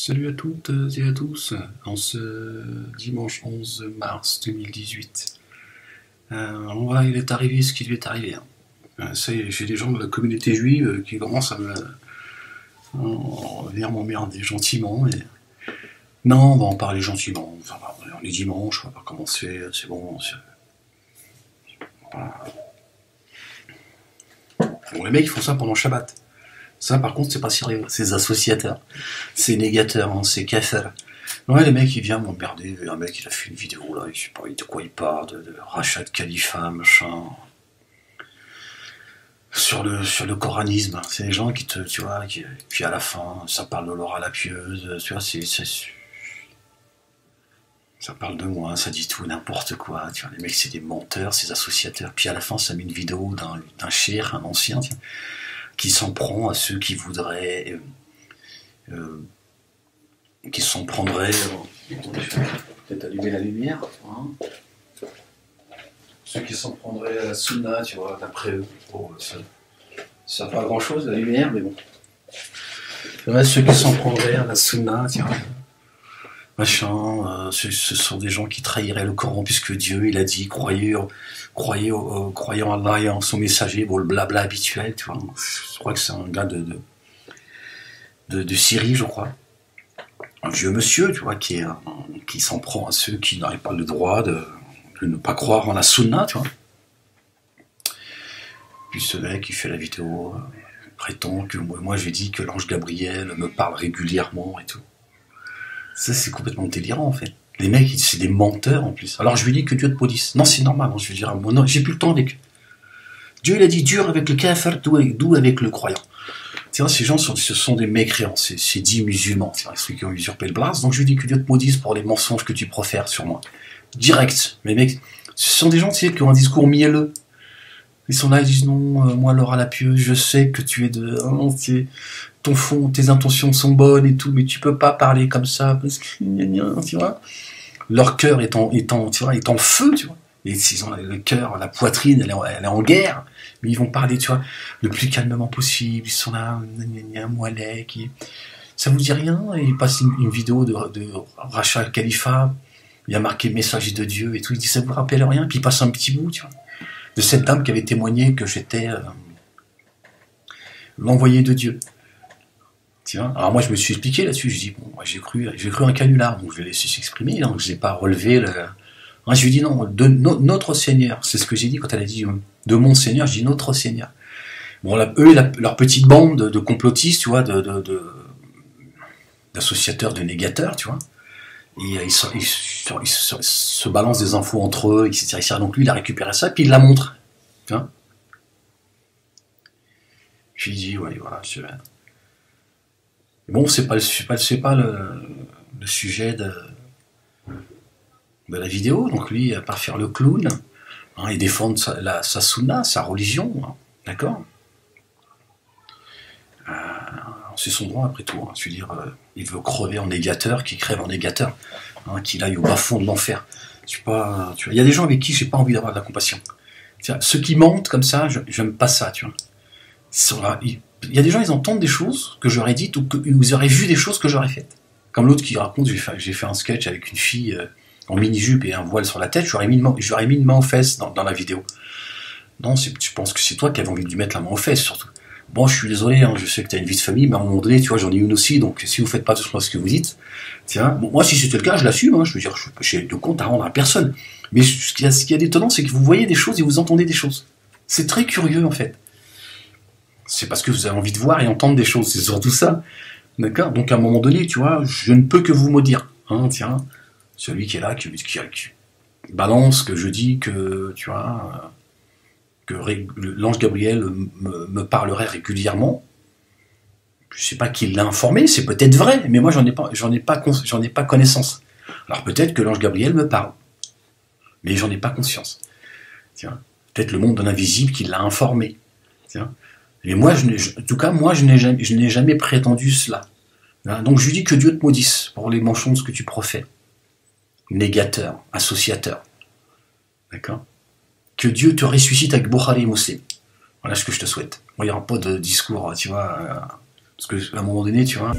Salut à toutes et à tous, en ce dimanche 11 mars 2018. Voilà, il est arrivé ce qui lui est arrivé. Ça y est, j'ai des gens de la communauté juive qui commencent à venir m'emmerder gentiment. Et... Non, on va en parler gentiment. Enfin, on est dimanche, on va pas commencer, c'est bon. Voilà. Bon, les mecs ils font ça pendant Shabbat. Ça, par contre, c'est pas sérieux. C'est associateurs, c'est négateurs, hein, c'est kaffir. Ouais, les mecs, ils viennent m'emmerder. Un mec, il a fait une vidéo, là, je sais pas de quoi il parle, de rachat de califat, machin. Sur le coranisme. C'est des gens qui te, tu vois, puis à la fin, ça parle de Laura la pieuse, tu vois, ça parle de moi, ça dit tout, n'importe quoi. Tu vois, les mecs, c'est des menteurs, c'est des associateurs. Puis à la fin, ça met une vidéo d'un cheikh, un ancien, tiens, qui s'en prend à ceux qui voudraient, qui s'en prendraient. Attendez, je vais peut-être allumer la lumière. Hein. Ceux qui s'en prendraient à la sunna, tu vois, d'après eux. Bon, ça sert pas à grand chose la lumière, mais bon. Ouais, ceux qui s'en prendraient à la sunna, tiens. Machin, ce sont des gens qui trahiraient le Coran, puisque Dieu, il a dit, croyez en Allah et en son messager, bon, le blabla habituel, tu vois. Je crois que c'est un gars de Syrie, je crois. Un vieux monsieur, tu vois, qui s'en prend à ceux qui n'auraient pas le droit de ne pas croire en la sunna, tu vois. Puis ce mec, il fait la vidéo, prétend que moi j'ai dit que l'ange Gabriel me parle régulièrement et tout. Ça, c'est complètement délirant, en fait. Les mecs, c'est des menteurs, en plus. Alors, je lui dis que Dieu te maudisse. Non, c'est normal, hein, je lui dirais, moi, non, j'ai plus le temps avec eux. Dieu, il a dit dur avec le kafir, doux avec le croyant. Tu vois, ces gens, ce sont des mécréants, c'est dits musulmans, c'est ceux qui ont usurpé le blase. Donc, je lui dis que Dieu te maudisse pour les mensonges que tu profères sur moi. Direct. Mais mecs, ce sont des gens, tu sais, qui ont un discours mielleux. Ils sont là, ils disent non, moi, Laura la pieuse, je sais que tu es de... ton fond, tes intentions sont bonnes et tout, mais tu peux pas parler comme ça, parce que, tu vois, leur cœur est en feu, tu vois, et ils ont le cœur, la poitrine, elle est en guerre, mais ils vont parler, tu vois, le plus calmement possible, ils sont là, moilet, ça vous dit rien, et ils passent une vidéo de rachat le califat, il y a marqué message de Dieu et tout, il dit ça vous rappelle rien, puis il passe un petit bout, tu vois, de cette dame qui avait témoigné que j'étais l'envoyé de Dieu. Tiens. Alors moi je me suis expliqué là-dessus, je dis bon, moi j'ai cru un canular, donc je vais laisser s'exprimer, donc je n'ai pas relevé le. Moi, je lui dis non, notre Seigneur, c'est ce que j'ai dit quand elle a dit de mon Seigneur, je dis notre Seigneur. Bon là, eux, leur petite bande de complotistes, tu vois, d'associateurs, de négateurs, tu vois, et ils se balancent des infos entre eux, etc. Donc lui il a récupéré ça, puis il la montre. Tu vois. Je lui dis ouais voilà, bon, c'est pas le sujet de la vidéo, donc lui, à part faire le clown, hein, et défendre sa sunna, sa religion, hein, d'accord, c'est son droit après tout, hein, je veux dire, il veut crever en négateur, qu'il crève en négateur, hein, qu'il aille au bas fond de l'enfer. Il y a des gens avec qui j'ai pas envie d'avoir de la compassion. Ceux qui mentent comme ça, j'aime pas ça, tu vois. Il y a des gens, ils entendent des choses que j'aurais dites ou ils auraient vu des choses que j'aurais faites. Comme l'autre qui raconte, j'ai fait un sketch avec une fille en mini-jupe et un voile sur la tête, j'aurais mis une main aux fesses dans la vidéo. Non, je pense que c'est toi qui avais envie de lui mettre la main aux fesses, surtout. Bon, je suis désolé, hein, je sais que tu as une vie de famille, mais à un moment donné, tu vois, j'en ai une aussi, donc si vous faites pas tout ce que vous dites, tiens, bon, moi, si c'était le cas, je l'assume, hein, je veux dire, j'ai de compte à rendre à personne. Mais ce qu'il y a d'étonnant, c'est que vous voyez des choses et vous entendez des choses. C'est très curieux, en fait. C'est parce que vous avez envie de voir et entendre des choses, c'est surtout ça. D'accord. Donc à un moment donné, tu vois, je ne peux que vous maudire. Hein, tiens, celui qui est là, qui balance, que je dis que, tu vois, que l'ange Gabriel me parlerait régulièrement. Je ne sais pas qui l'a informé, c'est peut-être vrai, mais moi j'en ai pas connaissance. Alors peut-être que l'ange Gabriel me parle, mais j'en ai pas conscience. Tiens, peut-être le monde de l'invisible qui l'a informé. Tiens. Et moi, en tout cas, moi, je n'ai jamais prétendu cela. Donc, je lui dis que Dieu te maudisse pour les mensonges que tu profères. Négateur, associateur. D'accord. Que Dieu te ressuscite avec Bukhari et Muslim. Voilà ce que je te souhaite. Bon, il n'y aura pas de discours, tu vois, parce qu'à un moment donné, tu vois...